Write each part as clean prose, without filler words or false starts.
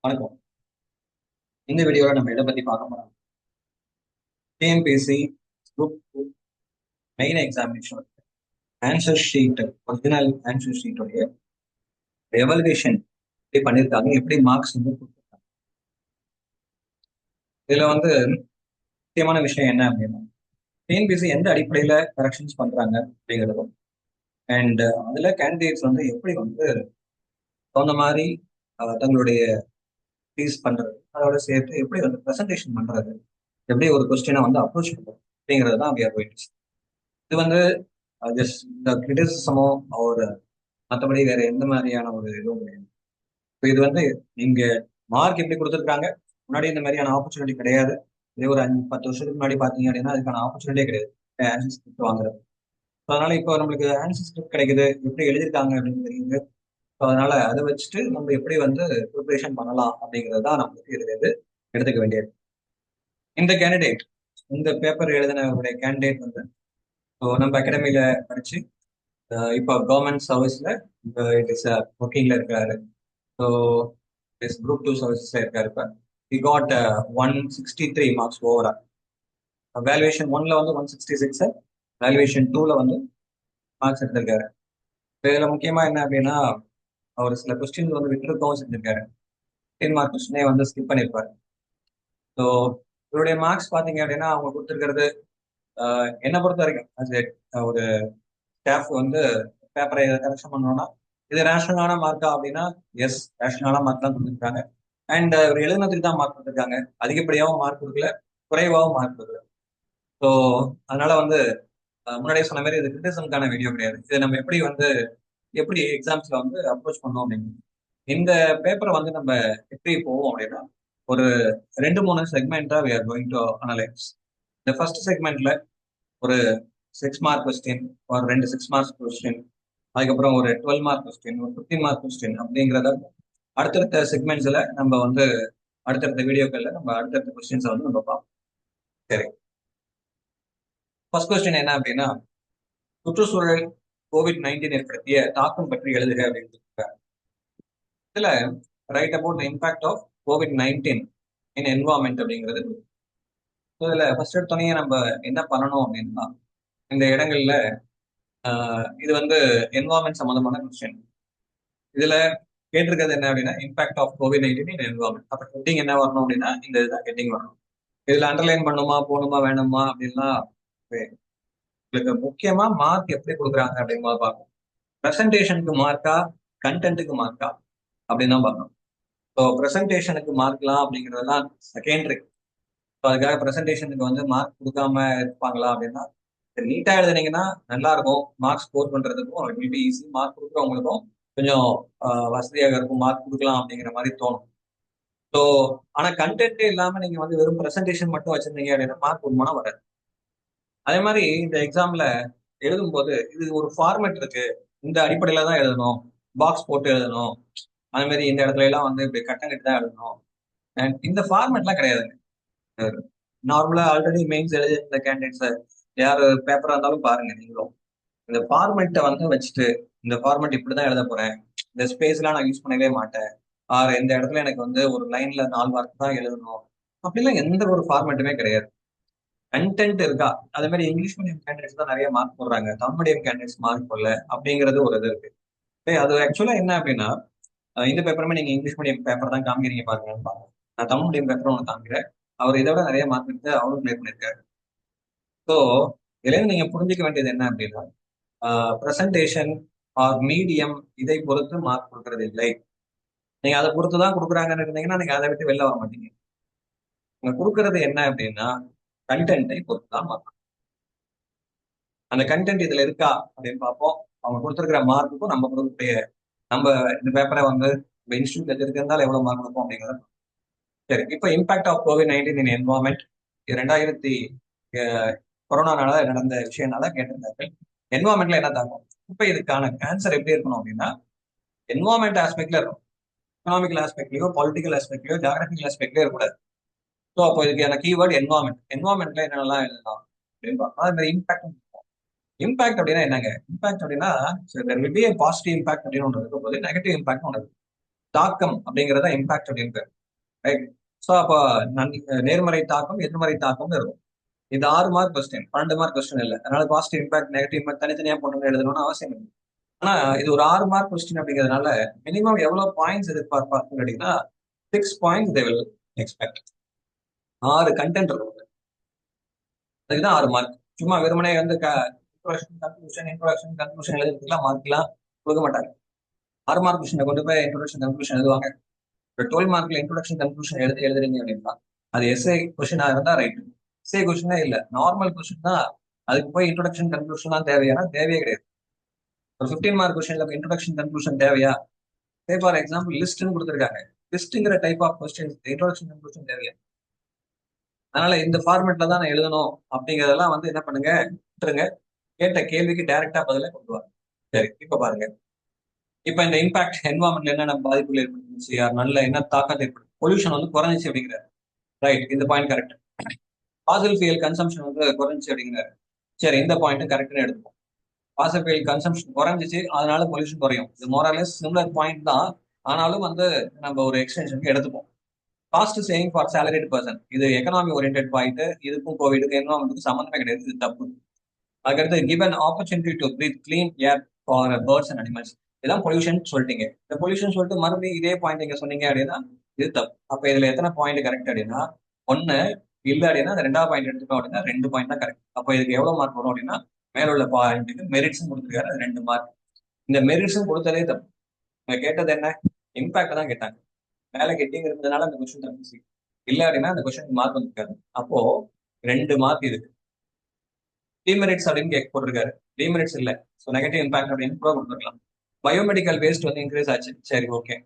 வணக்கம். இந்த வீடியோவில் நம்ம எதை பத்தி பார்க்க போறோம்? TNPSC group main examination answer sheet, original answer ஷீட்டோடைய எவல்யூஷன் எப்படி பண்ணியிருக்காங்க, எப்படி மார்க்ஸ் வந்து கொடுத்துருக்காங்க. இதுல வந்து முக்கியமான விஷயம் என்ன அப்படின்னா, டிஎன்பிஎஸ்சி எந்த அடிப்படையில கரெக்ஷன்ஸ் பண்றாங்க அப்படிங்கிறதும், அண்ட் அதுல கேண்டிடேட்ஸ் வந்து எப்படி வந்து தகுந்த மாதிரி தங்களுடைய ஃபீஸ் பண்றது, அதோட சேர்த்து எப்படி வந்து ப்ரெசன்டேஷன் பண்றது, எப்படி ஒரு கொஸ்டினை வந்து அப்ரோச் பண்றது அப்படிங்கிறது தான் we are going to see. இது வந்து ஜஸ்ட் இந்த கிரிட்டிசிசமோ ஒரு மற்றபடி வேற எந்த மாதிரியான ஒரு இதுவும் கிடையாது. இப்போ இது வந்து நீங்க மார்க் எப்படி கொடுத்துருக்காங்க, முன்னாடி இந்த மாதிரியான ஆப்பர்ச்சுனிட்டி கிடையாது. இதே ஒரு 5-10 வருஷத்துக்கு முன்னாடி பாத்தீங்க அப்படின்னா அதுக்கான ஆப்பர்ச்சுனிட்டியே கிடையாது ஆன்சர் ஸ்கிரிப்ட் வாங்குறது. அதனால இப்போ நம்மளுக்கு ஆன்சர் ஸ்கிரிப்ட் கிடைக்குது, எப்படி எழுதியிருக்காங்க அப்படின்னு தெரியுது. அதனால அதை வச்சுட்டு நம்ம எப்படி வந்து ப்ரிப்பரேஷன் பண்ணலாம் அப்படிங்கிறது தான் நம்மளுக்கு இதுல இருந்து எடுத்துக்க வேண்டியது. இந்த கேண்டிடேட், இந்த பேப்பர் எழுதினவருடைய கேண்டிடேட் வந்து நம்ம அகாடமியில படிச்சு இப்போ கவர்மெண்ட் சர்வீஸ்ல இட் இஸ் ஒர்க்கிங்ல இருக்காரு. ஸோ இஸ் குரூப் 2 சர்வீசஸ்ல இருக்காரு. இப்போ he got 163 மார்க்ஸ் ஓவரா. வேல்யூவேஷன் 1ல வந்து 166, வேல்யூவேஷன் 2ல வந்து மார்க்ஸ் எடுத்திருக்காரு. இப்போ இதுல முக்கியமா என்ன அப்படின்னா, அவர் சில கொஸ்டின் வந்து விட்டுருக்கவும் செஞ்சிருக்காரு. 10 மார்க் கொஸ்டினே வந்து ஸ்கிப் பண்ணியிருப்பாரு. ஸோ இவருடைய மார்க்ஸ் பார்த்தீங்க அப்படின்னா அவங்க கொடுத்துருக்கிறது, என்னை பொறுத்த வரைக்கும் ஒரு ஸ்டாஃப் வந்து பேப்பரை கரெக்ஷன் பண்ணணும்னா இது ரேஷனலான மார்க்கா அப்படின்னா எஸ், ரேஷனலான மார்க் தான் கொடுத்துருக்காங்க. அண்ட் ஒரு எழுதுனதுக்கு தான் மார்க் கொடுத்துருக்காங்க. அதிகப்படியாகவும் மார்க் கொடுக்கல, குறைவாகவும் மார்க் கொடுக்கல. ஸோ அதனால வந்து முன்னாடியே சொன்ன மாதிரி இது கிரிட்டிசம்கான வீடியோ கிடையாது. இது நம்ம எப்படி எக்ஸாம்ஸ்ல வந்து அப்ரோச் பண்ணோம் அப்படின்னு. இந்த பேப்பரை வந்து நம்ம எப்படி போவோம் அப்படின்னா, ஒரு 2-3 செக்மெண்டா we are going to analyze. இந்த ஃபர்ஸ்ட் செக்மெண்ட்ல ஒரு 6 மார்க் கொஸ்டின், ஒரு 2 6 மார்க்ஸ் கொஸ்டின், அதுக்கப்புறம் ஒரு 12 மார்க் கொஸ்டின், ஒரு 15 மார்க் கொஸ்டின் அப்படிங்கிறத அடுத்தடுத்த செக்மெண்ட்ஸ்ல நம்ம வந்து அடுத்தடுத்த வீடியோக்கள்ல நம்ம அடுத்தடுத்த கொஸ்டின்ஸை வந்து நம்ம பார்ப்போம். சரி, ஃபர்ஸ்ட் கொஸ்டின் என்ன அப்படின்னா, சுற்றுச்சூழல் COVID-19 ஏற்படுத்திய தாக்கம் பற்றி எழுதுக அப்படின்னு சொல்லியிருக்காங்க. இதுல write about the impact of COVID-19 in environment அப்படிங்கிறது. இதுல ஃபர்ஸ்ட் எடுத்தோடனே நம்ம என்ன பண்ணணும் அப்படின்னா, இந்த இடங்கள்ல இது வந்து என்வாரன்மெண்ட் சம்பந்தமான கொஸ்டின். இதுல கேட்டிருக்கிறது என்ன அப்படின்னா, impact of COVID-19 in environment. அப்ப ஹெட்டிங் என்ன வரணும் அப்படின்னா இந்த இதுதான் ஹெட்டிங் வரணும். இதுல அண்டர்லைன் பண்ணுமா போகணுமா வேணுமா அப்படின்லாம் உங்களுக்கு முக்கியமா மார்க் எப்படி கொடுக்குறாங்க அப்படின்னு பார்க்கணும். ப்ரெசன்டேஷனுக்கு மார்க்கா, கண்டென்ட்டுக்கு மார்க்கா அப்படின்னு தான் பார்க்கணும். ஸோ ப்ரெசன்டேஷனுக்கு மார்க்லாம் அப்படிங்கிறதெல்லாம் செகண்டரி. ஸோ அதுக்காக ப்ரெசன்டேஷனுக்கு வந்து மார்க் கொடுக்காம இருப்பாங்களா அப்படின்னா, நீட்டா எழுதுனீங்கன்னா நல்லா இருக்கும். மார்க் ஸ்கோர் பண்றதுக்கும் it will be easy. Mark கொடுக்குறவங்களுக்கும் கொஞ்சம் வசதியாக இருக்கும், மார்க் கொடுக்கலாம் அப்படிங்கிற மாதிரி தோணும். ஸோ ஆனா கண்டென்ட்டே இல்லாம நீங்க வந்து வெறும் ப்ரெசன்டேஷன் மட்டும் வச்சிருந்தீங்க அப்படின்னா மார்க் உண்மையா வராது. அதே மாதிரி இந்த எக்ஸாம்ல எழுதும்போது இது ஒரு ஃபார்மேட் இருக்கு, இந்த அடிப்படையில தான் எழுதணும், பாக்ஸ் போட்டு எழுதணும், அதே மாதிரி இந்த இடத்துல எல்லாம் வந்து இப்படி கட்டம் கட்டி தான் எழுதணும். இந்த ஃபார்மேட்லாம் கிடையாதுங்க. நார்மலா ஆல்ரெடி மெயின்ஸ் எழுதி இந்த கேண்டிடேட்ஸ் யார் பேப்பரா இருந்தாலும் பாருங்க நீங்களும். இந்த ஃபார்மேட்டை வந்து வச்சுட்டு இந்த ஃபார்மேட் இப்படிதான் எழுத போறேன், இந்த ஸ்பேஸ்லாம் நான் யூஸ் பண்ணவே மாட்டேன், இந்த இடத்துல எனக்கு வந்து ஒரு லைன்ல 4 வார்த்தை தான் எழுதணும் அப்படிலாம் எந்த ஒரு ஃபார்மேட்டுமே கிடையாது. கண்டென்ட் இருக்கா, அதே மாதிரி இங்கிலீஷ் மீடியம் கேண்டிடேட்ஸ் தான் நிறைய மார்க் போடுறாங்க, தமிழ் மீடியம் கேண்டிடேட்ஸ் மார்க் போடல அப்படிங்கிறது ஒரு இது இருக்கு. அது ஆக்சுவலா என்ன அப்படின்னா, இந்த பேப்பருமே நீங்க இங்கிலீஷ் மீடியம் பேப்பர் தான் காமிக்கிறீங்க பாருங்கன்னு பாருங்க. நான் தமிழ் மீடியம் பேப்பர் ஒன்று காமிக்கிறேன். அவர் இதை விட நிறைய மார்க் எடுத்து அவரும் கிளியர் பண்ணியிருக்காரு. ஸோ இதுல இருந்து நீங்க புரிஞ்சுக்க வேண்டியது என்ன அப்படின்னா, ப்ரெசன்டேஷன் ஆர் மீடியம் இதை பொறுத்து மார்க் கொடுக்கறது இல்லை. நீங்க அதை பொறுத்து தான் கொடுக்குறாங்கன்னு இருந்தீங்கன்னா நீங்க அதை விட்டு வெளில வர மாட்டீங்க. நீங்க கொடுக்கறது என்ன அப்படின்னா கண்டென்ட்டை பொறுத்து தான் மார்க். அந்த கண்டென்ட் இதுல இருக்கா அப்படின்னு பார்ப்போம். அவங்க கொடுத்துருக்கிற மார்க்குக்கும் நம்ம கொடுக்கக்கூடிய நம்ம இந்த பேப்பரை வந்து இன்ஸ்டியூட் எடுத்திருந்தால் எவ்வளவு மார்க் கொடுப்போம் அப்படிங்கிறத. சரி, இப்போ impact of COVID-19 in environment 2000 கொரோனானால நடந்த விஷயம்னால கேட்டிருந்தாங்க. என்வாரன்மெண்ட்ல என்ன தாக்கும். இப்போ இதுக்கான ஆன்சர் எப்படி இருக்கணும் அப்படின்னா, என்வாரன்மெண்ட் ஆஸ்பெக்ட்ல இருக்கும், எக்கனாமிக்கல் ஆஸ்பெக்ட்லயோ பொலிட்டிக்கல் ஆஸ்பெக்ட்லயோ ஜியாகிரபிக்கல் ஆஸ்பெக்ட்லயோ இருக்கக்கூடாது. ஸோ அப்போ இதுக்கான கீவேர்டு என்வாரன்மெண்ட். என்வாரன்மெண்ட்ல என்னென்னலாம் எழுதலாம் அப்படின்னு பார்க்கணும். அது மாதிரி இம்பாக்ட். இம்பாக்ட் அப்படின்னா என்னங்க, இம்பாக்ட் அப்படின்னா பாசிட்டிவ் இம்பாக்ட் அப்படின்னு ஒன்று இருக்கும் போது நெகட்டிவ் இம்பாக்ட் ஒன்று இருக்கு. தாக்கம் அப்படிங்கிறத இம்பாக்ட் அப்படின்னு. ரைட். ஸோ அப்போ நேர்மறை தாக்கம் எதிர்மறை தாக்கம் இருக்கும். இது 6 மார்க் கொஸ்டின், 12 மார்க் கொஸ்டின் இல்லை. அதனால பாசிட்டிவ் இம்பாக்ட் நெகட்டிவ் இம்பாக்ட் தனித்தனியா போட்டு எழுதணும்னு அவசியம் இல்லை. ஆனா இது ஒரு 6 மார்க் கொஸ்டின் அப்படிங்கிறதுனால மினிமம் எவ்வளவு பாயிண்ட்ஸ் எதிர்பார்ப்பாங்க அப்படின்னா 6 points they will expect. 6 content இருக்கும், அதுக்குதான் 6 மார்க். சும்மா வெறுமனே வந்து இன்ட்ரோடக்ஷன் கன்க்ளூஷன் எழுதுறதுக்குலாம் மார்க்லாம் கொடுக்க மாட்டாங்க. 6 மார்க் கொஸ்டினை கொண்டு போய் இன்ட்ரோடக்ஷன் கன்க்ளூஷன் எழுதுவாங்க. இப்போ 12 மார்க்ல இன்ட்ரோடக்ஷன் கன்க்ளூஷன் எழுதுறீங்க அப்படின்னா அது எஸ்ஏ கொஸ்டினா இருந்தா ரைட். எஸ்ஏ கொஸ்டினே இல்ல, நார்மல் கொஸ்டின் தான். அதுக்கு போய் இன்ட்ரோடக்ஷன் கன்க்ளூஷன் தான் தேவையான தேவையே கிடையாது. ஒரு 15 மார்க் கொஸ்டின்ல இன்ட்ரோடக்ஷன் கன்க்ளூஷன் தேவையா? சே ஃபார் எக்ஸாம்பிள் லிஸ்ட்னு கொடுத்துருக்காங்க. லிஸ்ட்ங்கிற type of question introduction conclusion தேவையா? அதனால இந்த ஃபார்மேட்ல தான் நான் எழுதணும் அப்படிங்கறதெல்லாம் வந்து என்ன பண்ணுங்க, விட்டுருங்க. கேட்ட கேள்விக்கு டைரக்டா பதில கொண்டு வாங்க. சரி, இப்ப பாருங்க. இப்ப இந்த இம்பாக்ட் என்வாரன்மெண்ட்ல என்னென்ன பாதிப்புகள் ஏற்படுத்துச்சு, நல்ல என்ன தாக்கத்தை ஏற்படுத்து, பொல்யூஷன் வந்து குறைஞ்சிச்சு அப்படிங்கிறாரு. ரைட், இந்த point correct. Fazil fuel consumption வந்து குறைஞ்சிச்சு அப்படிங்கிறாரு. சரி, இந்த பாயிண்ட் கரெக்ட்னு எடுத்துப்போம். ஃபாசில் ஃபியூல் கன்சம்ஷன் குறைஞ்சிச்சு, அதனால பொல்யூஷன் குறையும். இது மோரலஸ் சிமிலர் பாயிண்ட் தான். ஆனாலும் வந்து நம்ம ஒரு எக்ஸ்டென்ஷனுக்கு எடுத்துப்போம். Cost saving for salaried person, இது எக்கனாமி ஓரியன்ட் பாயிண்ட். இதுக்கும் கோவிடுக்கு என்வாரன்மெண்ட்டுக்கு சம்மந்தமே கிடையாது, இது தப்பு. அதுக்கடுத்து given opportunity to breath clean air for birds and animals, இதான் பொல்யூஷன் சொல்லிட்டீங்க. இந்த பொல்யூஷன் சொல்லிட்டு மறுபடியும் இதே பாயிண்ட் நீங்க சொன்னீங்க அப்படின்னா இது தப்பு. அப்ப இதுல எத்தனை பாயிண்ட் கரெக்ட் அப்படின்னா 1 இல்ல அப்படின்னா அந்த 2வது பாயிண்ட் எடுத்துட்டோம் அப்படின்னா 2 பாயிண்ட் தான் கரெக்ட். அப்ப இதுக்கு எவ்வளவு மார்க் வரும் அப்படின்னா மேல உள்ள பாயிண்ட்டுக்கு மெரிட்ஸும் கொடுத்துருக்காரு, அது 2 மார்க். இந்த மெரிட்ஸும் கொடுத்ததே தப்பு. இவங்க கேட்டது என்ன? இம்பாக்ட் தான் கேட்டாங்க. மேல கெட்டிங் இருந்ததுனால அந்த கொஸ்டின் தப்பு. இல்ல அப்படின்னா அந்த கொஸ்டின் மார்க் வந்துருக்காரு. அப்போ 2 மார்க் இருக்கு. டிமெரிட்ஸ் அப்படின்னு கேட்க போட்டிருக்காரு. டிமெரிட்ஸ் இல்ல, ஸோ நெகட்டிவ் இம்பாக்ட் அப்படின்னு கூட கொடுத்துருக்கலாம். பயோமெடிக்கல் வேஸ்ட் வந்து இன்க்ரீஸ் ஆச்சு, சரி okay.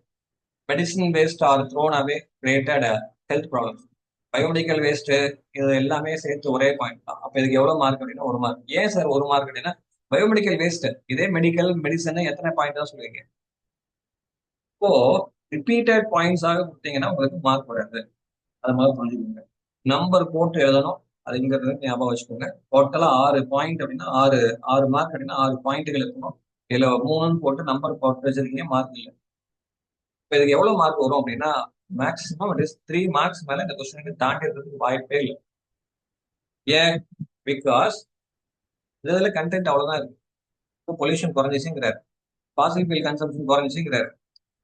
Medicine waste are thrown away created health problems. Biomedical waste இது எல்லாமே சேர்த்து ஒரே பாயிண்ட் தான். அப்ப இதுக்கு எவ்வளவு மார்க் அப்படின்னா 1 மார்க். ஏன் சார் 1 மார்க் அப்படின்னா பயோமெடிக்கல் வேஸ்ட், இதே மெடிக்கல் மெடிசன் எத்தனை பாயிண்ட் தான் சொல்லுவீங்க? இப்போ ரிப்பீட்டட் பாயிண்ட்ஸ் ஆக கொடுத்தீங்கன்னா உங்களுக்கு மார்க் வராது. அது மாதிரி புரிஞ்சுக்கோங்க. நம்பர் போட்டு எழுதணும், அதுங்கிறது ஞாபகம் வச்சுக்கோங்க. டோட்டலா 6 பாயிண்ட் அப்படின்னா 6 மார்க் அப்படின்னா 6 பாயிண்ட்கள் இருக்கணும். இதுல 3ன்னு போட்டு நம்பர் போட்டு வச்சிருக்கீங்க, மார்க் இல்லை. இப்போ இதுக்கு எவ்வளவு மார்க் வரும் அப்படின்னா மேக்ஸிமம் இட் இஸ் 3 மார்க்ஸ் மேல இந்த கொஸ்டினுக்கு தாண்டி இருக்கிறதுக்கு வாய்ப்பே இல்லை. ஏன்? பிகாஸ் இதுல கண்டென்ட் அவ்வளவுதான் இருக்கு. பொல்யூஷன் குறைஞ்சிச்சுங்கிறாரு, ஃபாசில் ஃபியூல் கன்சம்ஷன் குறைஞ்சிச்சுங்கிறாரு,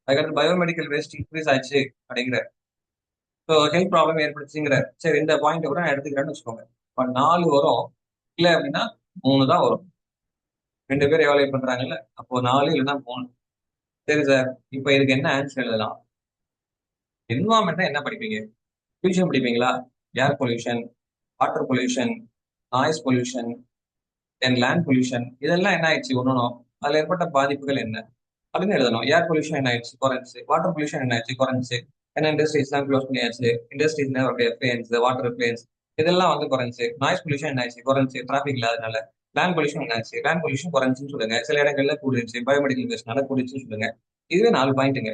அதுக்கடுத்து பயோமெடிக்கல் வேஸ்ட் இன்க்ரீஸ் ஆச்சு அப்படிங்கிறாரு, ஸோ ஹெல்த் ப்ராப்ளம் ஏற்படுச்சுங்கிறாரு. சரி, இந்த பாயிண்ட் கூட நான் எடுத்துக்கிறேன்னு வச்சுக்கோங்க. இப்போ 4 வரும், இல்லை அப்படின்னா 3 தான் வரும். 2 பேர் எவாலுவேட் பண்றாங்கல்ல, அப்போ 4 இல்லைன்னா 3. சரி சார், இப்போ இதுக்கு என்ன ஆன்சர் எழுதலாம்? என்வாரன்மெண்ட்னா என்ன படிப்பீங்க? பொல்யூஷன் படிப்பீங்களா? Air pollution, water pollution, noise pollution, then land pollution, இதெல்லாம் என்ன ஆயிடுச்சு ஒன்றும், அதுல ஏற்பட்ட பாதிப்புகள் என்ன அப்படின்னு எழுதணும். ஏர் பொல்யூஷன் என்ன ஆயிடுச்சு? குறைஞ்சி. வாட்டர் பொல்யூஷன் என்ன ஆயிடுச்சு? குறைஞ்சி. ஏன்னா இண்டஸ்ட்ரீஸ் எல்லாம் க்ளோஸ் பண்ணியாச்சு, இண்டஸ்ட்ரீஸ் எஃப்ளூயன்ஸ், வாட்டர் எஃப்ளூயன்ஸ் இதெல்லாம் வந்து குறைஞ்சி. நாய்ஸ் பொல்யூஷன் என்ன ஆயிடுச்சு? குறைஞ்சி, டிராபிக் இல்லாதனால. லேண்ட் பொல்யூஷன் என்ன ஆச்சு? லேண்ட் பொல்யூஷன் குறைஞ்சுன்னு சொல்லுங்க. சில இடங்கள்ல கூடிருச்சு, பயோமெடிக்கல் வேஸ்ட்னால கூடிச்சுன்னு சொல்லுங்க. இதுவே 4 பாயிண்ட்டுங்க.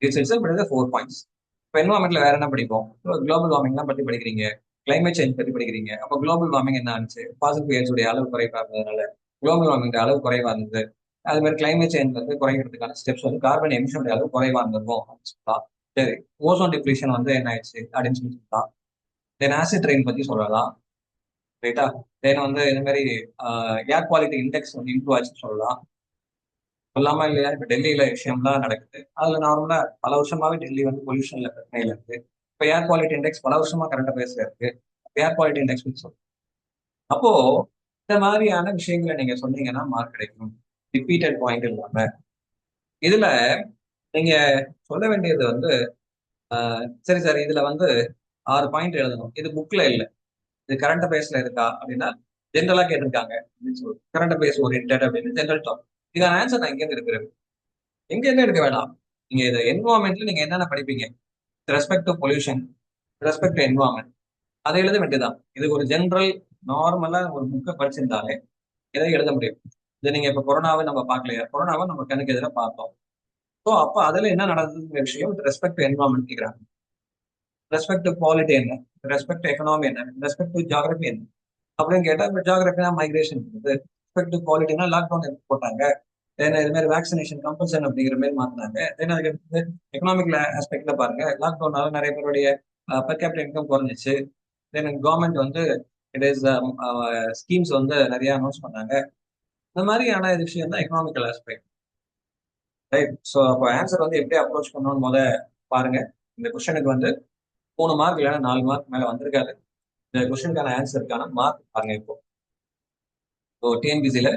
It's it's 4 points. இப்போ என்வாரன்மெண்ட்ல வேற என்ன படிப்போம்? குளோபல் வார்மிங்லாம் பத்தி படிக்கிறீங்க, கிளைமேட் சேஞ்ச் பத்தி படிக்கிறீங்க. அப்போ குளோபல் வார்மிங் என்ன ஆச்சு? பாசிபிள் ஏஜுடைய அளவு குறைவா இருந்ததுனால குளோபல் வார்மிங் அளவு குறைவா இருந்தது. அது மாதிரி கிளைமேட் சேஞ்ச் வந்து குறைக்கிறதுக்கான ஸ்டெப்ஸ் வந்து கார்பன் எமிஷனுடைய அளவு குறைவா இருந்திருக்கும் அப்படின்னு சொல்லலாம். சரி, ஓசோன் டிப்ளீஷன் வந்து என்ன ஆயிடுச்சு அப்படின்னு சொல்லி சொல்லலாம். தென் ஆசிட் ரெயின் பத்தி சொல்லலாம். ரைட்டா? தென் வந்து இந்த மாதிரி ஏர் குவாலிட்டி இண்டெக்ஸ் வந்து இம்ப்ரூவ் ஆச்சுன்னு சொல்லலாம். சொல்லாம இல்லையா? இப்ப டெல்லியில விஷயம்லாம் நடக்குது. அதுல நார்மலா பல வருஷமாவே டெல்லி வந்து பொல்யூஷன்ல பிரச்சனையில இருக்கு. இப்ப ஏர் குவாலிட்டி இண்டெக்ஸ் பல வருஷமா கரண்ட் பேஸ்ல இருக்கு. ஏர் குவாலிட்டி இண்டெக்ஸ் சொல்லுங்க. அப்போ இந்த மாதிரியான விஷயங்களை நீங்க சொன்னீங்கன்னா மார்க் கிடைக்கும், ரிப்பீட்டட் பாயிண்ட் இல்லாம. இதுல நீங்க சொல்ல வேண்டியது வந்து சரி சார், இதுல வந்து 6 பாயிண்ட் எழுதணும், இது புக்ல இல்ல, இது கரண்ட் பேஸ்ல இருக்கா அப்படின்னா ஜென்ரலா கேட்டிருக்காங்க அப்படின்னு சொல்லி கரண்ட் பேஸ் ஓரியன்ட் அப்படின்னு ஜென்ரல் டாப். இதான ஆன்சர் நான் இங்க இருந்து இருக்கிறேன். எங்க என்ன எடுக்க வேணாம். நீங்க இதை என்வாரன்மெண்ட்ல நீங்க என்னென்ன படிப்பீங்க, respect to pollution, respect to environment, அதை எழுத வேண்டியதான். இது ஒரு ஜென்ரல் நார்மலா ஒரு புக்கை படிச்சிருந்தாலே இதை எழுத முடியும். இது நீங்க இப்ப கொரோனாவை நம்ம பார்க்கலையா? கொரோனாவை நம்ம கணக்கு எதிராக பார்த்தோம். ஸோ அப்ப அதுல என்ன நடந்ததுங்கிற விஷயம் ரெஸ்பெக்ட் டு என்வாரன்மெண்ட் கேட்கிறாங்க. ரெஸ்பெக்ட் டு பாலிட்டி என்ன, ரெஸ்பெக்ட் டு எக்கனாமி என்ன, ரெஸ்பெக்ட் டு ஜியாகிரபி என்ன அப்படின்னு கேட்டா, இப்ப ஜியாகிரபினா மைக்ரேஷன் இருக்குது, ரெஸ்பெக்ட் டு பாலிட்டினா லாக்டவுன் போட்டாங்க, தென் இது மாதிரி வேக்சினேஷன் கம்பல்சன் அப்படிங்கிற மாதிரி மாத்தினாங்க. தென் அதுக்கு அடுத்து எக்கனாமிக் ஆஸ்பெக்ட்ல பாருங்க, லாக்டவுனால நிறைய பேருடைய பெர் கேபிட்டல் இன்கம் குறைஞ்சிச்சு. தென் கவர்மெண்ட் வந்து இட் இஸ் ஸ்கீம்ஸ் வந்து நிறைய அனௌன்ஸ் பண்ணாங்க. இந்த மாதிரியான விஷயம் தான் எக்கனாமிக்கல் ஆஸ்பெக்ட், ரைட்? ஸோ அப்போ ஆன்சர் வந்து எப்படி அப்ரோச் பண்ணணும்னு பாருங்க. இந்த கொஸ்டினுக்கு வந்து 3 மார்க் இல்லைன்னா 4 மார்க் மேல வந்திருக்காது. இந்த கொஸ்டினுக்கான ஆன்சருக்கான மார்க் பாருங்க. இப்போ டிஎன்பிசியில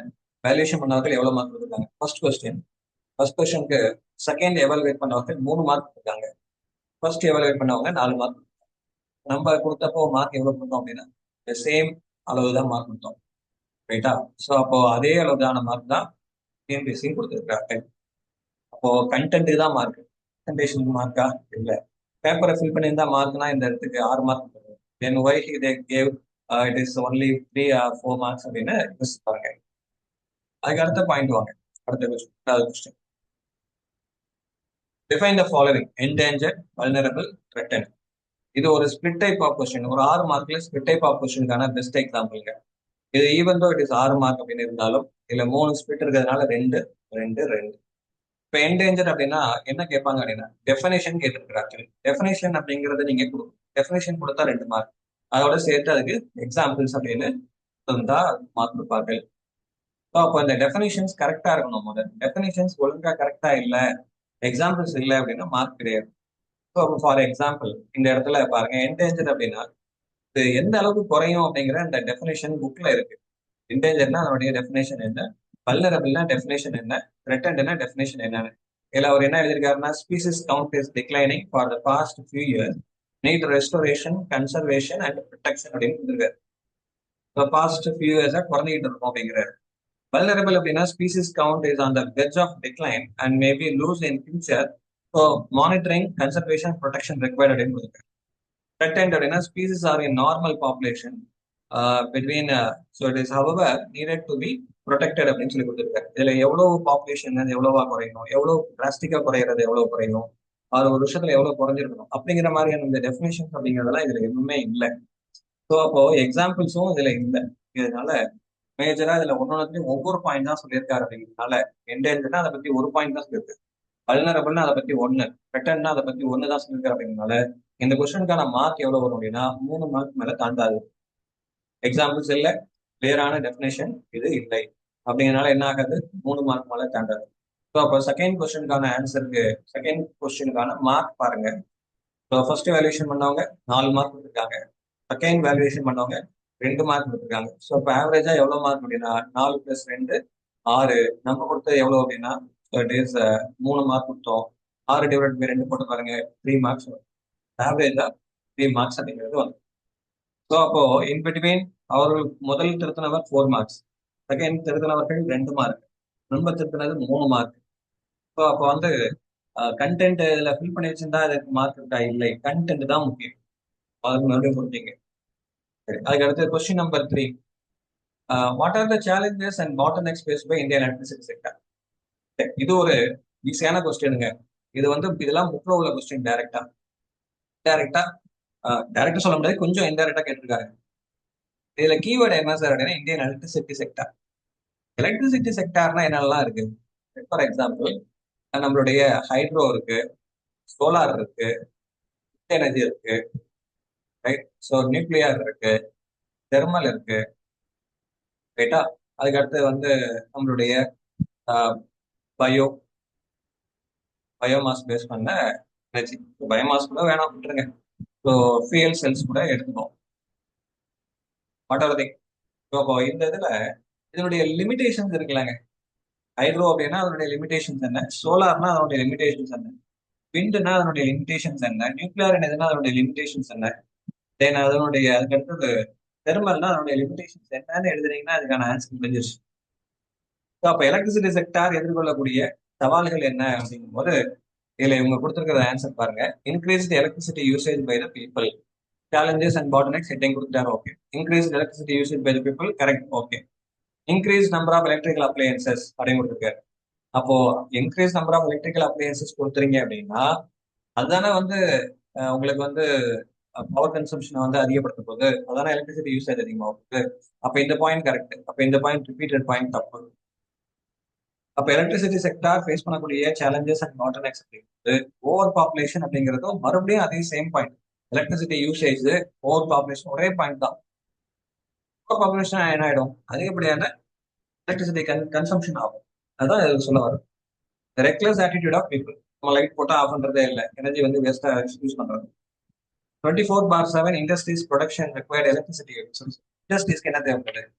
வேல்யூஷன் பண்ணவர்கள் எவ்வளவு மார்க் கொடுத்துருக்காங்க? ஃபர்ஸ்ட் கொஸ்டினுக்கு செகண்ட் எவாலுவேட் பண்ணவர்கள் 3 மார்க் இருக்காங்க. ஃபர்ஸ்ட் எவாலுவேட் பண்ணவங்க 4 மார்க். நம்ம கொடுத்தப்போ மார்க் எவ்வளவு கொடுத்தோம் அப்படின்னா சேம் அளவு தான் மார்க் கொடுத்தோம், ரைட்டா? ஸோ அப்போ அதே அளவுதான மார்க் தான் டிஎன்பிசி கொடுத்துருக்காங்க. அப்போ கண்டென்ட் தான் மார்க், பிரசன்டேஷனுக்கு மார்க்கா இல்லை. பேப்பரை ஃபில் பண்ணியிருந்தா மார்க்னா இந்த இடத்துக்கு 6 மார்க் தரும். Then why they gave it is only 3 or 4 marks அப்படின்னு பாருங்க. அதுக்கு அடுத்த பாயிண்ட் வாங்க. அடுத்த question, define the following: endangered, vulnerable, threatened. இது ஒரு ஸ்பிளிட் டைப் ஆஃப் கொஸ்டின். ஒரு 6 மார்க்ல ஸ்பிளிட் டைப் ஆஃப் கொஸ்டினுக்கான பெஸ்ட் எக்ஸாம்பிள்ங்க. இது even though it is 6 mark அப்படின்னு இருந்தாலும் இதுல 3 ஸ்பிளிட் இருக்கிறதுனால 2 2 2. இப்போ என்டேஞ்சர் அப்படின்னா என்ன கேட்பாங்க அப்படின்னா டெஃபினேஷன் கேட்டிருக்கிறாங்க. டெஃபினேஷன் அப்படிங்கறது நீங்க கொடுக்கும். டெஃபினேஷன் கொடுத்தா 2 மார்க், அதோட சேர்த்து அதுக்கு எக்ஸாம்பிள்ஸ் அப்படின்னு இருந்தா மார்க் கொடுப்பார்கள். அப்போ இந்த டெஃபினேஷன்ஸ் கரெக்டா இருக்கணும். முதல் டெஃபினேஷன்ஸ் ஒழுங்கா கரெக்டா இல்ல, எக்ஸாம்பிள்ஸ் இல்லை அப்படின்னா மார்க் கிடையாது. ஸோ ஃபார் எக்ஸாம்பிள் இந்த இடத்துல பாருங்க, என்டேஞ்சர் அப்படின்னா இது எந்த அளவுக்கு குறையும் அப்படிங்கிற இந்த டெஃபினேஷன் புக்ல இருக்கு. என்டேஞ்சர்னா அதனுடைய டெஃபினேஷன் என்ன, வல்னரபிள்னா டெஃபினேஷன் என்ன, த்ரெட்டன்ட்னா டெஃபினேஷன் என்னன்னு. இதுல அவர் என்ன எழுதியிருக்காருன்னா species count is declining for the past few years, need restoration, conservation and protection அப்படின்னு கொடுத்துருக்காரு. இப்போ பாஸ்ட் ஃபியூ இயர்ஸா குறைஞ்சிக்கிட்டு இருக்கும் அப்படிங்கிறாரு. வல்னரபிள் அப்படின்னா species count is on the wedge of decline and maybe lose in future, so monitoring, conservation, protection required அப்படின்னு கொடுத்துருக்காரு. Threatened அப்படின்னா species are in normal population between so it is however needed to be protected அப்படின்னு சொல்லி கொடுத்துருக்காரு. இதுல எவ்வளவு population எவ்வளவா குறையணும், எவ்வளவு டிராஸ்டிக்கா குறையிறது எவ்வளவு குறையும், அது ஒரு வருஷத்துல எவ்வளவு குறைஞ்சிருக்கணும் அப்படிங்கிற மாதிரியான இந்த டெஃபினேஷன்ஸ் அப்படிங்கிறதெல்லாம் இதுல எதுவுமே இல்லை. ஸோ அப்போ எக்ஸாம்பிள்ஸும் இதுல இல்லை. இதனால மேஜரா இதுல ஒன்னொன்னுலையும் ஒவ்வொரு பாயிண்ட் தான் சொல்லியிருக்காரு. அப்படிங்கிறதுனால என்டேஞ்சர்னா அதை பத்தி ஒரு பாயிண்ட் தான் சொல்லியிருக்காரு, வல்னரபிள்னா அதை பத்தி 1, த்ரெட்டன்ட்னா அதை பத்தி 1 தான் சொல்லியிருக்காரு. அப்படிங்கிறதுனால இந்த கொஸ்டினுக்கான மார்க் எவ்வளவு வரும் அப்படின்னா 3 மார்க் மேல தாண்டாது. எக்ஸாம்பிள்ஸ் இல்லை, கிளியரான டெஃபினேஷன் இது இல்லை, அப்படிங்கிறனால என்ன ஆகாது, 3 மார்க் மேல தாண்டாது. ஸோ அப்போ செகண்ட் கொஸ்டினுக்கான ஆன்சருக்கு, செகண்ட் கொஸ்டினுக்கான மார்க் பாருங்க. ஸோ ஃபர்ஸ்ட் வேல்யூஷன் பண்ணவங்க 4 மார்க் கொடுத்துருக்காங்க, செகண்ட் வேல்யூஷன் பண்ணவங்க 2 மார்க் கொடுத்துருக்காங்க. ஸோ இப்போ ஆவரேஜா எவ்வளவு மார்க் அப்படின்னா 4 + 2 6. நம்ம கொடுத்தது எவ்வளவு அப்படின்னா இட் இஸ் 3 மார்க் கொடுத்தோம். 6 ÷ 2 போட்டு பாருங்க, 3 மார்க்ஸ் வரும். ஆவரேஜா 3 மார்க்ஸ் அப்படிங்கிறது வந்து. ஸோ அப்போ இன் பிட்வீன் அவர்கள் முதல் திருத்தினவர் 4 மார்க்ஸ், செகண்ட் திருத்தினவர்கள் 2 மார்க், நம்ம திருத்தினது 3 மார்க். ஸோ அப்போ வந்து கண்டென்ட் இதுல ஃபில் பண்ணி வச்சிருந்தா அதுக்கு மார்க் இருக்கா? இல்லை, கண்டென்ட் தான் முக்கியம். அதுக்கு மறுபடியும் புரிஞ்சுங்க. அதுக்கு அடுத்து question number 3, what are the challenges and bottlenecks faced by Indian electricity sector? இது ஒரு ஈஸியான கொஸ்டினுங்க. இது வந்து இதெல்லாம் புக்ல உள்ள கொஸ்டின். டைரக்டா சொல்ல முடியாது, கொஞ்சம் இன்டைரக்டா கேட்டிருக்காங்க. இதுல கீவேர்டு என்ன சார் அப்படின்னா இந்தியன் எலக்ட்ரிசிட்டி செக்டர். எலக்ட்ரிசிட்டி செக்டார்னா என்னெல்லாம் இருக்கு? ஃபார் எக்ஸாம்பிள் நம்மளுடைய ஹைட்ரோ இருக்கு, சோலார் இருக்கு, எனர்ஜி இருக்கு, ரைட்? ஸோ நியூக்ளியர் இருக்கு, தெர்மல் இருக்கு, ரைட்டா? அதுக்கு அடுத்து வந்து நம்மளுடைய பயோமாஸ் பேஸ் பண்ண எனர்ஜி. பயோமாஸ் கூட வேணாம் விட்டுருங்க. ஸோ ஃபியூயல் செல்ஸ் கூட எடுத்துக்கோம். What are thing? ஸோ இந்த இதுல இதனுடைய லிமிடேஷன்ஸ் இருக்குல்லங்க. ஹைட்ரோ அப்படின்னா அதனுடைய லிமிடேஷன்ஸ் என்ன, சோலார்னா அதனுடைய லிமிடேஷன்ஸ் என்ன, விண்ட்னா அதனுடைய லிமிடேஷன்ஸ் என்ன, நியூக்ளியர் என்னதுன்னா அதனுடைய லிமிடேஷன்ஸ் என்ன, தென் அதனுடைய அதுக்கு அடுத்தது தெர்மல்னா அதனுடைய லிமிடேஷன்ஸ் என்னன்னு எழுதுறீங்கன்னா அதுக்கான ஆன்சர் முடிஞ்சிருச்சு. ஸோ அப்போ எலக்ட்ரிசிட்டி செக்டார் எதிர்கொள்ளக்கூடிய சவால்கள் என்ன அப்படிங்கும் போது இதுல இவங்க கொடுத்துருக்கிற ஆன்சர் பாருங்க. Increase electricity usage by the people, challenges and bottlenecks heading கொடுத்துட்டாரு. Okay. increased electricity usage by the people, correct. Okay. increased number of electrical appliances அப்படின்னு கொடுத்துருக்காரு. அப்போ increased number of electrical appliances கொடுத்துறீங்க அப்படின்னா அதுதானே வந்து உங்களுக்கு வந்து பவர் கன்சம்ஷனை வந்து அதிகப்படுத்த போகுது, அதான எலக்ட்ரிசிட்டி யூசேஜ் அதிகமாக போகுது. அப்ப இந்த பாயிண்ட் கரெக்ட், அப்ப இந்த பாயிண்ட் ரிப்பீட்டட் பாயிண்ட் தப்பு. அப்ப எலக்ட்ரிசிட்டி செக்டார் ஃபேஸ் பண்ணக்கூடிய சேலஞ்சஸ் அண்ட் பாட்டல்நெக்ஸ் அப்படிங்கிறது ஓவர் பாப்புலேஷன் அப்படிங்கிறதும் மறுபடியும் அதே same point. Electricity usage, over population ஒரே பாயிண்ட் தான். ஓவர் பாப்புலேஷன் என்ன ஆயிடும், அதிகப்படியான எலக்ட்ரிசிட்டி கன்சம்ஷன் ஆகும். அதான் இது சொல்ல வரும். Reckless attitude of people. நம்ம லைட் போட்டா ஆஃப் பண்றதே இல்லை, எனர்ஜி வந்து வேஸ்டா யூஸ் பண்றது. 24/7 இண்டஸ்ட்ரீஸ் ப்ரொடக்ஷன் ரெக்வயர்ட் எலக்ட்ரிசிட்டி. இண்டஸ்ட்ரீஸ்க்கு என்ன தேவைப்படுது,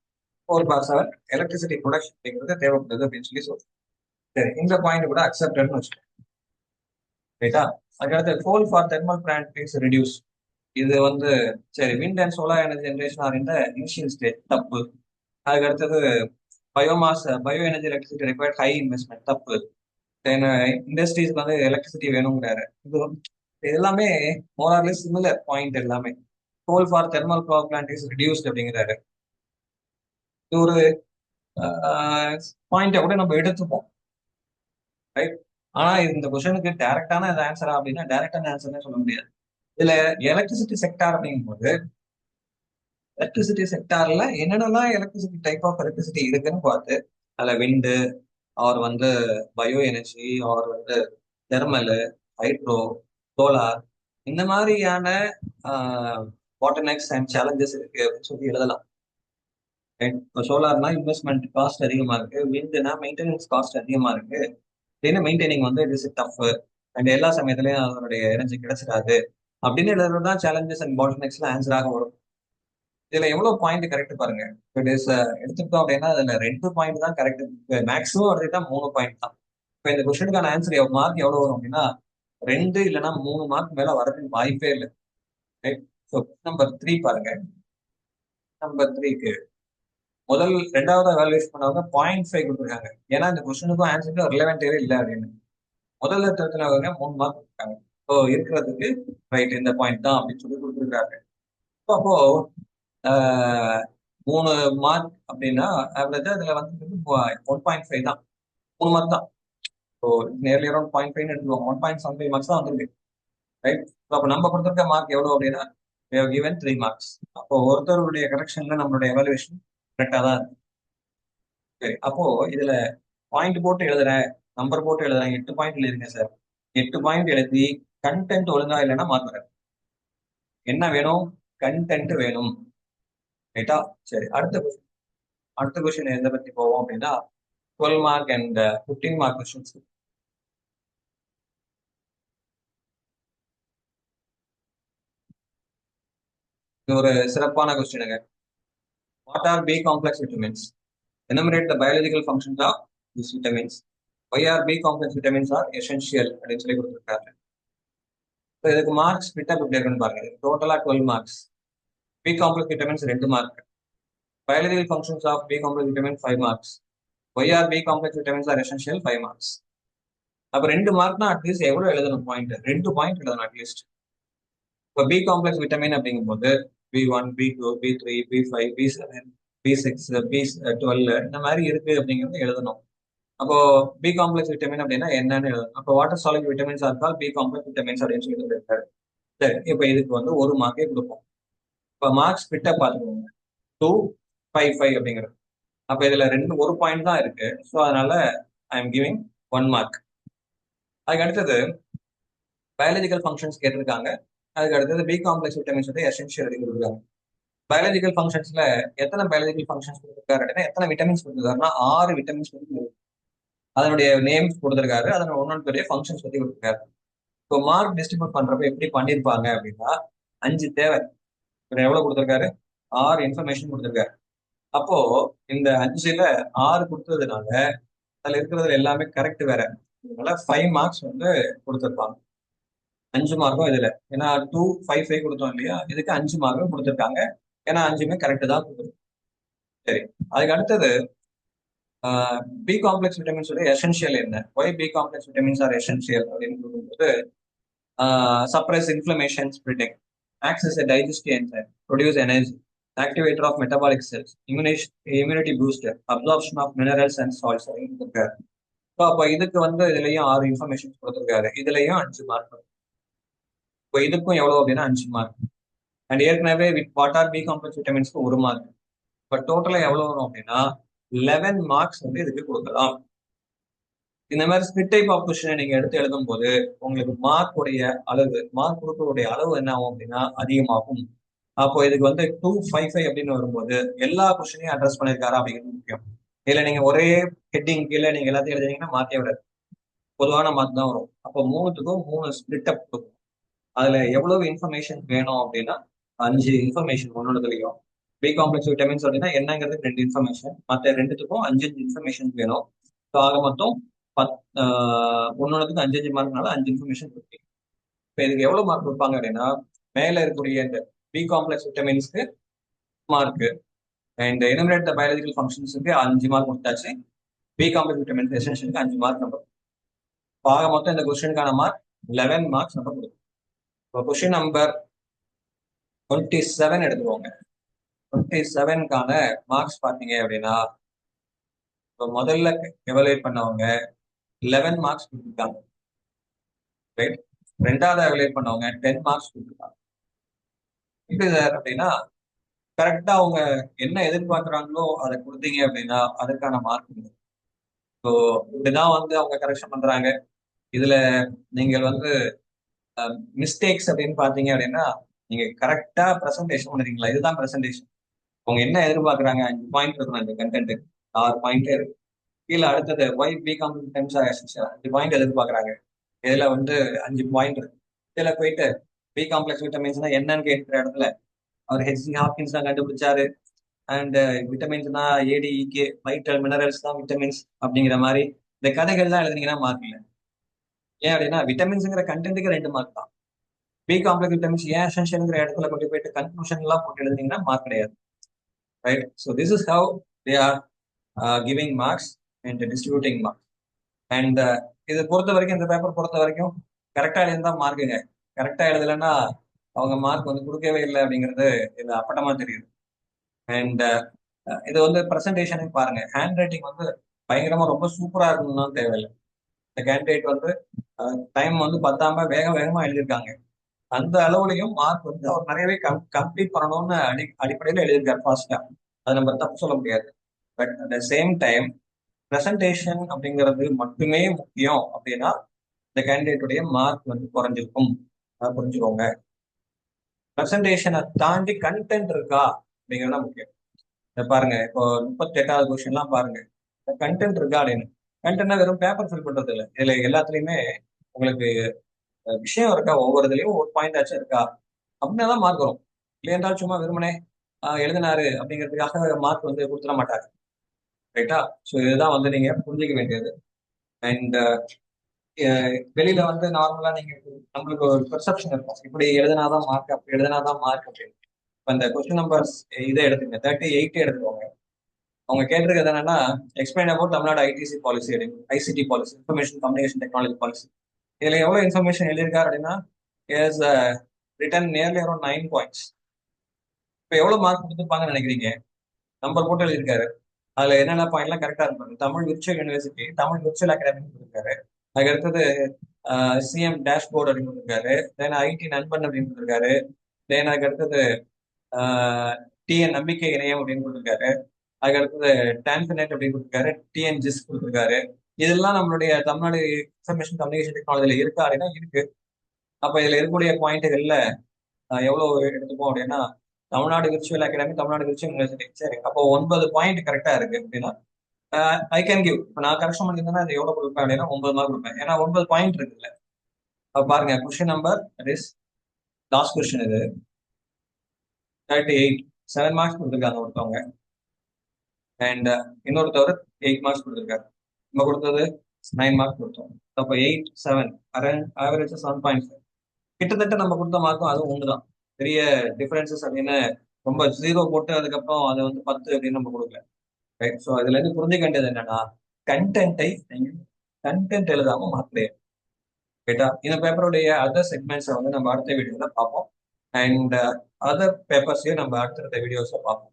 4/7 எலக்ட்ரிசிட்டி ப்ரொடக்ஷன் அப்படிங்கிறது தேவைப்படுது அப்படின்னு சொல்லி சொல்றோம். சரி, இந்த பாயிண்ட் கூட அக்செப்டட்னு வச்சுக்கோங்க. ரைட்டா? அதுக்கடுத்து coal for thermal plant is reduce. இது வந்து சரி, wind and solar energy generation are இந்த இனிஷியல் ஸ்டேஜ், தப்பு. அதுக்கு அடுத்தது biomass, bio energy electricity required high investment, தப்பு. தென் இண்டஸ்ட்ரீஸ்க்கு வந்து எலக்ட்ரிசிட்டி வேணுங்கிறாரு. இது எல்லாமே மோரார்லெஸ் சிமிலர் பாயிண்ட் எல்லாமே. Coal for thermal power plant is reduced அப்படிங்கிறாரு. இது ஒரு பாயிண்ட்டை கூட நம்ம எடுத்துப்போம், ரைட்? ஆனா இந்த கொஸ்டினுக்கு டைரக்டான ஆன்சரா அப்படின்னா டைரக்டான ஆன்சர்னே சொல்ல முடியாது. இதுல எலக்ட்ரிசிட்டி செக்டார் அப்படிங்கும்போது எலக்ட்ரிசிட்டி செக்டார்ல என்னென்னலாம் எலக்ட்ரிசிட்டி டைப் ஆஃப் எலக்ட்ரிசிட்டி இருக்குன்னு பார்த்து அதுல விண்டு ஆர் வந்து பயோ எனர்ஜி ஆர் வந்து தெர்மல், ஹைட்ரோ, சோலார், இந்த மாதிரியான பாட்டல்நெக்ஸ் அண்ட் சேலஞ்சஸ் இருக்கு அப்படின்னு சொல்லி எழுதலாம். இப்போ சோலார்னா இன்வெஸ்ட்மெண்ட் காஸ்ட் அதிகமா இருக்கு, விண்ட்னா மெயின்டெனன்ஸ் காஸ்ட் அதிகமா இருக்கு, மெயின்டைனிங் வந்து இட் இஸ் டஃப் அண்ட் எல்லா சமயத்திலையும் அதனுடைய எனர்ஜி கிடைச்சிடாது அப்படின்னு எழுதுறதுதான் சேலஞ்சஸ் அண்ட் பாட்டல்நெக்ஸ்ல ஆன்சராக வரும். இதுல எவ்வளவு பாயிண்ட் கரெக்ட் பாருங்க. இட் இஸ் எடுத்துக்கிட்டோம் அப்படின்னா அதுல 2 பாயிண்ட் தான் கரெக்ட், மேக்ஸிமம் எடுத்துக்கிட்டா 3 பாயிண்ட் தான். இப்போ இந்த கொஸ்டினுக்கான ஆன்சர் மார்க் எவ்வளவு வரும் அப்படின்னா 2 இல்லைன்னா 3 மார்க் மேல வரதுக்கு வாய்ப்பே இல்லை. நம்பர் 3 பாருங்க. நம்பர் 3க்கு முதல் ரெண்டாவது எவாலுவேஷன் பண்ணவங்க 0.5 கொடுத்துருக்காங்க. ஏன்னா இந்த கொஸ்டினுக்கும் ஆன்சருக்கும் ரிலவெண்டே இல்லை அப்படின்னு. முதல்ல திருத்தினவங்க 3 மார்க் கொடுத்துருக்காங்க. ஸோ இருக்கிறதுக்கு ரைட் இந்த பாயிண்ட் தான் அப்படின்னு சொல்லி கொடுத்துருக்காங்க. அப்போ 3 மார்க் அப்படின்னா ஆவரேஜா இதுல வந்து 1.5 தான், 3 மார்க் தான். ஸோ நேர்லி அரௌண்ட் 0.5 எடுத்துக்கோங்க, 1.75 மார்க்ஸ் தான் வந்துருக்கு, ரைட்? ஸோ அப்போ நம்ம கொடுத்துருக்க மார்க் எவ்வளோ அப்படின்னா given 3 மார்க்ஸ். அப்போ ஒருத்தருடைய கரெக்ஷன்ல நம்மளுடைய எவாலுவேஷன் கரெக்டாக தான் இருக்கு. சரி, அப்போ இதுல பாயிண்ட் போட்டு எழுதுறேன், நம்பர் போட்டு எழுதுறேன், 8 பாயிண்ட் எழுதிருக்கேன் சார். 8 பாயிண்ட் எழுதி கண்டென்ட் ஒழுங்கா இல்லைன்னா மார்க். என்ன வேணும், கண்டென்ட் வேணும், ரைட்டா? சரி, அடுத்த கொஸ்டின் எதை பத்தி போவோம் அப்படின்னா 12 மார்க் அண்ட் 15 மார்க் கொஸ்டின்ஸ். இது ஒரு சிறப்பான கொஸ்டினுங்க. What are B complex vitamins? Enumerate the biological functions of this vitamins. Why are B complex vitamins are essential அப்படின்னு சொல்லி கொடுத்துருக்காரு. இதுக்கு மார்க்ஸ் ஸ்பிட் அப் எப்படி இருக்குன்னு பாருங்க. டோட்டலா 12 marks. B complex vitamins 2 mark. Biological functions of B complex vitamin 5 marks. Why are B complex vitamins are essential 5 marks. அப்ப 2 மார்க்னா அட்லீஸ்ட் எவ்வளவு எழுதணும் பாயிண்ட்? 2 பாயிண்ட் எழுதணும் அட்லீஸ்ட். இப்போ பி காம்ப்ளெக்ஸ் விட்டமின் அப்படிங்கும்போது B1, B2, B3, B5, B7, B6, B12 இந்த மாதிரி இருக்கு அப்படிங்கிறது எழுதணும். அப்போ பி காம்ப்ளெக்ஸ் விட்டமின் அப்படின்னா என்னன்னு எழுதணும். அப்போ வாட்டர் சாலிட் விட்டமின்ஸ் இருக்கால் பி காம்ப்ளெக்ஸ் விட்டமின்ஸ் அப்படின்னு சொல்லி இருக்காரு. சரி, இப்போ இதுக்கு வந்து 1 மார்க்கே கொடுப்போம். இப்போ மார்க்ஸ் கிட்ட பார்த்துக்கோங்க, 2, 5, 5 அப்படிங்கிறது. அப்போ இதுல 1 பாயிண்ட் தான் இருக்கு. ஸோ அதனால ஐ எம் கிவிங் 1 மார்க். அதுக்கு அடுத்தது பயாலஜிக்கல் ஃபங்க்ஷன்ஸ் கேட்டிருக்காங்க. அதுக்கு அடுத்தது பி காம்ப்ளெக்ஸ் விட்டமின்ஸ் வந்து எசென்ஷியல் அப்படின்னு கொடுக்குறாங்க. பயாலஜிக்கல் ஃபங்க்ஷன்ஸ்ல எத்தனை பயாலஜிக்கல் ஃபங்க்ஷன்ஸ் கொடுத்துருக்காரு அப்படின்னா எத்தனை விட்டமின்ஸ் கொடுத்துருக்காருன்னா 6 விட்டமின்ஸ் வந்து அதனுடைய நேம்ஸ் கொடுத்துருக்காரு, அதனோட ஒன்னொன்று ஃபங்க்ஷன்ஸ் பத்தி கொடுத்துருக்காரு. இப்போ மார்க் டிஸ்ட்ரிபியூட் பண்றப்ப எப்படி பண்ணிருப்பாங்க அப்படின்னா 5 தேவை, எவ்வளவு கொடுத்துருக்காரு, 6 இன்ஃபர்மேஷன் கொடுத்துருக்காரு. அப்போ இந்த 5ல 6 கொடுத்ததுனால அதுல இருக்கிறதுல எல்லாமே கரெக்ட் வேற, அதனால 5 மார்க்ஸ் வந்து கொடுத்துருப்பாங்க. 5 மார்க்கும் இதுல, ஏன்னா 2, 5, 5 கொடுத்தோம் இல்லையா, இதுக்கு 5 மார்க்கும் கொடுத்துருக்காங்க. ஏன்னா 5மே கரெக்ட் தான் கொடுத்துருக்கு. சரி, அதுக்கு அடுத்தது பி காம்ப்ளெக்ஸ் விட்டமின்ஸ் எசென்ஷியல் என்ன, why B complex vitamins are essential அப்படின்னு சொல்லும்போது suppress inflammation spreading, acts as a digestive enzyme, produce energy, activator of metabolic cells, immunity booster, absorption of minerals and salts கொடுத்திருக்காரு. So அப்போ இதுக்கு வந்து இதுலயும் 6 information கொடுத்திருக்காரு, இதுலயும் 5 மார்க். இப்போ இதுக்கும் எவ்வளவு அப்படின்னா 5 மார்க். அண்ட் ஏற்கனவே வாட் ஆர் பி காம்ப்ளெக்ஸ் விட்டமின்ஸ்க்கு 1 மார்க். இப்போ டோட்டலா எவ்வளவு வரும் அப்படின்னா 11 மார்க்ஸ் வந்து இதுக்கு கொடுக்கலாம். இந்த மாதிரி ஸ்பிட் டைப் ஆஃப் கொஸ்டினை நீங்க எடுத்து எழுதும் போது உங்களுக்கு மார்க் கொடுக்கக்கூடிய அளவு என்ன ஆகும் அப்படின்னா அதிகமாகும். அப்போ இதுக்கு வந்து 255 அப்படின்னு வரும்போது எல்லா கொஸ்டினையும் அட்ரஸ் பண்ணியிருக்காரா அப்படிங்கிறது முக்கியம். இதுல நீங்க ஒரே ஹெட்டிங் கீழே நீங்க எல்லாத்தையும் எழுதுனீங்கன்னா மார்க்கே விடாது, பொதுவான மார்க் தான் வரும். அப்போ மூணுத்துக்கும் 3 ஸ்பிளிட் அப் கொடுக்கும். அதுல எவ்வளவு இன்ஃபர்மேஷன் வேணும் அப்படின்னா 5 இன்ஃபர்மேஷன் ஒன்னொன்னுலயும். பி காம்ப்ளெக்ஸ் விட்டமின்ஸ் அப்படின்னா என்னங்கிறதுக்கு 2 இன்ஃபர்மேஷன், மற்ற ரெண்டுத்துக்கும் 5 இன்ஃபர்மேஷன் வேணும். ஸோ ஆக மொத்தம் ஒன்னொன்னுக்கு 5 மார்க்னால 5 இன்ஃபர்மேஷன் இருக்கு. இப்போ இதுக்கு எவ்வளவு மார்க் கொடுப்பாங்க அப்படின்னா மேல இருக்கக்கூடிய இந்த பி காம்ப்ளெக்ஸ் விட்டமின்ஸ்க்கு mark and enumerate the biological ஃபங்க்ஷன்ஸுக்கு 5 மார்க் கொடுத்தாச்சு. பி காம்ப்ளெக்ஸ் விட்டமின்ஸ் எசென்ஷியலுக்கு 5 மார்க் நம்ம. ஆக மொத்தம் இந்த கொஸ்டினுக்கான மார்க் 11 மார்க்ஸ் நம்ம கொடுக்கும். இப்போ கொஸ்டின் நம்பர் 27 எடுத்துக்கோங்க. 27க்கான மார்க்ஸ் பார்த்தீங்க அப்படின்னா இப்போ முதல்ல எவலுவேட் பண்ணவங்க 11 மார்க்ஸ் கொடுத்துருக்காங்க, ரைட். ரெண்டாவது எவலுவேட் பண்ணவங்க 10 மார்க்ஸ் கொடுத்துருக்காங்க. எப்படி சார் அப்படின்னா கரெக்டா அவங்க என்ன எதிர்பார்க்குறாங்களோ அதை கொடுத்தீங்க அப்படின்னா அதுக்கான மார்க். ஸோ இப்படிதான் வந்து அவங்க கரெக்ஷன் பண்றாங்க. இதுல நீங்கள் வந்து மிஸ்டேக்ஸ் அப்படின்னு பாத்தீங்க அப்படின்னா நீங்க கரெக்டா பிரசன்டேஷன் பண்ணுறீங்களா, இதுதான் பிரசன்டேஷன். அவங்க என்ன எதிர்பார்க்குறாங்க 5 பாயிண்ட் இருக்கணும் இந்த கண்டென்ட், 6 பாயிண்டே இருக்கு. கீழே அடுத்தது ஒய் பி காம்ப்ளெக்ஸ் 5 பாயிண்ட் எதிர்பார்க்குறாங்க, இதுல வந்து 5 பாயிண்ட் இருக்கு. இதுல போயிட்டு பி காம்ப்ளெக்ஸ் விட்டமின்ஸ்னா என்னன்னு கேட்கிற இடத்துல அவர் ஹெச்சி ஹாப்கின்ஸ் தான் கண்டுபிடிச்சாரு. அண்ட் விட்டமின்ஸ்னா ஏடிஇகே வைட்டல் மினரல்ஸ் தான் விட்டமின்ஸ் அப்படிங்கிற மாதிரி இந்த கதைகள் தான் எழுதுனீங்கன்னா மார்க் இல்லை. ஏன் அப்படின்னா விட்டமின்ஸ்ங்கிற கண்டென்ட்டுக்கு 2 மார்க் தான். பி காம்ப்ளெக்ஸ் விட்டமின்ஸ் ஏன் எசென்ஷியல்ங்கிற இடத்துல கொண்டு போயிட்டு கன்க்ளூஷன் எல்லாம் போட்டு எழுதுனீங்கன்னா மார்க் கிடையாது, right. So this is how they are giving marks and distributing marks. And இது பொறுத்த வரைக்கும், இந்த பேப்பர் பொறுத்த வரைக்கும் கரெக்டா எழுதிருந்தா மார்க்குங்க, கரெக்டா எழுதலைன்னா அவங்க மார்க் வந்து கொடுக்கவே இல்லை அப்படிங்கிறது இது அப்பட்டமா தெரியுது. அண்ட் இது வந்து பிரசன்டேஷனே பாருங்க, ஹேண்ட் ரைட்டிங் வந்து பயங்கரமா ரொம்ப சூப்பரா இருக்கணும்னா தேவையில்லை. இந்த கேண்டிடேட் வந்து டைம் வந்து பத்தாம வேக வேகமா எழுதியிருக்காங்க. அந்த அளவுலையும் மார்க் வந்து அவர் நிறையவே கம்ப்ளீட் பண்ணணும்னு அடிப்படையில் எழுதியிருக்காரு ஃபாஸ்டா. அதை நம்ம தப்பு சொல்ல முடியாது. But at the same time presentation அப்படிங்கிறது மட்டுமே முக்கியம் அப்படின்னா இந்த கேண்டிடேட்டுடைய மார்க் வந்து குறைஞ்சிருக்கும், அதை புரிஞ்சுக்கோங்க. பிரசன்டேஷனை தாண்டி கண்டென்ட் இருக்கா அப்படிங்கிறத முக்கியம். பாருங்க இப்போ 38வது கொஸ்டின்லாம் பாருங்க, கண்டென்ட் இருக்கா அப்படின்னு. கண்டென்ட்னா வெறும் பேப்பர் ஃபில் பண்றது இல்லை, இதுல எல்லாத்துலயுமே உங்களுக்கு விஷயம் இருக்கா, ஒவ்வொரு இதுலயும் ஒரு பாயிண்ட் ஆச்சும் இருக்கா அப்படின்னா தான் மார்க் வரும். இல்லையென்றால் சும்மா வெறுமனே எழுதினாரு அப்படிங்கிறதுக்காக மார்க் வந்து கொடுத்துட மாட்டாங்க, ரைட்டா. ஸோ இதுதான் வந்து நீங்க புரிஞ்சிக்க வேண்டியது. அண்ட் வெளியில வந்து நார்மலா நீங்க நம்மளுக்கு ஒரு பெர்செப்ஷன் இருக்கும், இப்படி எழுதினாதான் மார்க், அப்படி எழுதினாதான் மார்க் அப்படின்னு. இப்போ இந்த கொஸ்டின் நம்பர்ஸ் இதை எடுத்துங்க, 38 எடுத்துக்கோங்க. அவங்க கேட்டிருக்கிறது என்னன்னா explain about Tamil Nadu ITC policy அப்படின்னு, ICT policy, information communication technology policy. இதுல எவ்வளவு இன்ஃபர்மேஷன் எழுதியிருக்காரு அப்படின்னா is written nearly around 9 points. இப்போ எவ்வளவு மார்க் கொடுத்துருப்பாங்கன்னு நினைக்கிறீங்க? நம்பர் போட்டு எழுதியிருக்காரு. அதுல என்னென்ன பாயிண்ட்லாம் கரெக்டா இருப்பாங்க. Tamil virtual university, Tamil virtual academy கொடுத்துருக்காரு. அதுக்கு அடுத்தது சிஎம் டேஷ்போர்ட் அப்படின்னு கொடுத்துருக்காரு. தென் ஐடி நண்பன் அப்படின்னு கொடுத்துருக்காரு. தென் அதுக்கு அடுத்தது டிஎன் நம்பிக்கை இணையம் அப்படின்னு கொடுத்துருக்காரு. அதுக்கு அடுத்தது டான்ஃபினெட் அப்படின்னு கொடுத்துருக்காரு. டிஎன் ஜிஸ் கொடுத்துருக்காரு. இதெல்லாம் நம்மளுடைய தமிழ்நாடு இன்ஃபர்மேஷன் கம்யூனிகேஷன் டெக்னாலஜில இருக்கா அப்படின்னா இருக்கு. அப்ப இதுல இருக்கக்கூடிய பாயிண்ட்டுகள்ல எவ்வளவு எடுத்துப்போம் அப்படின்னா Tamil Nadu virtual academy, Tamil Nadu virtual university, சரி அப்போ 9 பாயிண்ட் கரெக்டா இருக்கு அப்படின்னா ஐ கேன் கிவ். இப்போ நான் கரெக்ஷன் பண்ணியிருந்தேன்னா அது எவ்வளவு கொடுப்பேன் அப்படின்னா 9 மார்க் கொடுப்பேன், ஏன்னா 9 பாயிண்ட் இருக்குல்ல. அப்ப பாருங்க question number is last question இது 38, 7 மார்க்ஸ் கொடுத்துருக்காங்க ஒருத்தவங்க. அண்ட் இன்னொருத்தவர் 8 மார்க்ஸ் கொடுத்துருக்காரு. நம்ம கொடுத்தது 9 மார்க்ஸ் கொடுத்தோம். அப்போ 8, 7 ஆவரேஜ் 7.5. கிட்டத்தட்ட நம்ம கொடுத்த மார்க்கும் அதுவும் ஒண்ணுதான். பெரிய டிஃபரன்சஸ் அப்படின்னு ரொம்ப 0 போட்டு அதுக்கப்புறம் அது வந்து 10 அப்படின்னு நம்ம கொடுக்கல, ரைட். ஸோ இதுல இருந்து புரிஞ்சுக்க வேண்டியது என்னன்னா கண்டென்ட்டை நீங்க கண்டென்ட் எழுதாம மாற்றலையே, ரைட்டா. இந்த பேப்பருடைய அதர் செக்மெண்ட்ஸை வந்து நம்ம அடுத்த வீடியோல பார்ப்போம். அண்ட் அதர் பேப்பர்ஸையும் நம்ம அடுத்தடுத்த வீடியோஸ்ல பார்ப்போம்.